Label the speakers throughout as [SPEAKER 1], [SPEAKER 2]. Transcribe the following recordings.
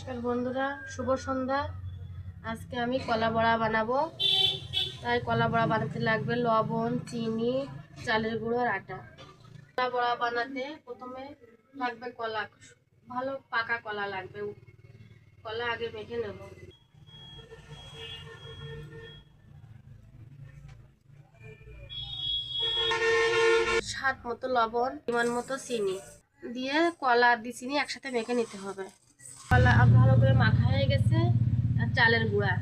[SPEAKER 1] নমস্কার বন্ধুরা, শুভ সন্ধ্যা। আজকে আমি কলা বড়া বানাবো। তাই কলা বড়া বানাতে লাগবে লবণ, চিনি, চালের গুঁড়ো আর আটা। কলা বড়া বানাতে প্রথমে লাগবে কলা, ভালো পাকা কলা লাগবে। কলা আগে মেখে নেব। স্বাদ মতো লবণ, পরিমাণ মতো চিনি দিয়ে কলা আর চিনি একসাথে মেখে নিতে হবে। কলা ভালো করে মাখা হয়ে গেছে। আর চালের গুঁড়া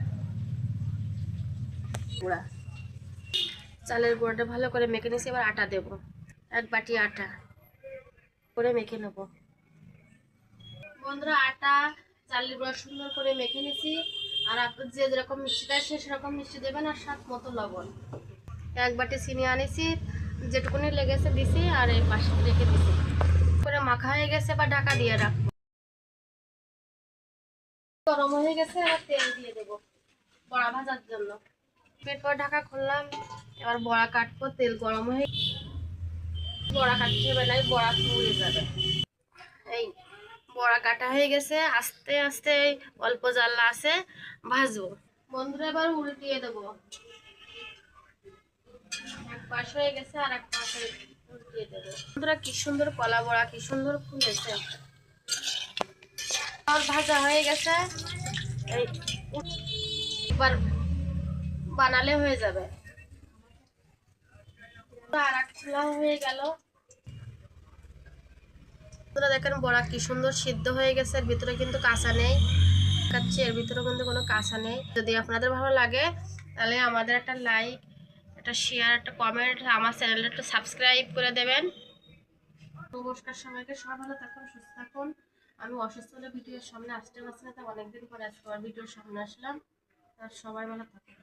[SPEAKER 1] চালের গুঁড়োটা ভালো করে মেখে নিয়েছি। এবার আটা দেব, 1 বাটি আটা করে মেখে নেব। বন্ধুরা, আটা চালের গুঁড়া সুন্দর করে মেখে নিয়েছি। আর আপনার যে যেরকম মিষ্টি দেয় সেরকম মিষ্টি দেবেন। আর স্বাদ মতো লবণ, 1 বাটি চিনি আনিছি, যেটুকুনি লেগেছে দিছি আর এই পাশে রেখে দিছি। করে মাখা হয়ে গেছে, বা ঢাকা দিয়ে রাখবো। গরম হয়ে গেছে, এবার তেল দিয়ে দেবো বড়া ভাজার জন্য। এরপর ঢাকা খুললাম। এবার বড়া কাটবো। তেল গরম হয়ে বড়া কাটতে হবে, নাই বড়া পুড়ে যাবে। এই বড়া কাটা হয়ে গেছে। আস্তে আস্তে অল্প জ্বালা আছে ভাজবো। বন্ধুরা, এবার উল্টিয়ে দেবো। এক পাশ হয়ে গেছে, আর এক পাশে উল্টিয়ে দেবো। বন্ধুরা, কি সুন্দর কলা বড়া, কি সুন্দর ফুলেছে। আর ভাজা হয়ে গেছে। এই এবার বানালে হয়ে যাবে। আর এক খোলা হয়ে গেল। দেখেন বড়া কি সুন্দর সিদ্ধ হয়ে গেছে। এর ভিতরে কিন্তু কাঁচা নেই। কাচ্ছি, এর ভিতরে কিন্তু কোনো কাঁচা নেই। যদি আপনাদের ভালো লাগে তাহলে আমাদের একটা লাইক, একটা শেয়ার, একটা কমেন্ট, আমার চ্যানেলটা একটু সাবস্ক্রাইব করে দেবেন। নমস্কার সবাইকে, সবাই ভালো থাকুন, সুস্থ থাকুন। আমি অসুস্থ হলে ভিডিওর সামনে আসতে পারছি না, তাই অনেকদিন পরে আজকে আমার ভিডিওর সামনে আসলাম। আর সবাই ভালো থাকুন।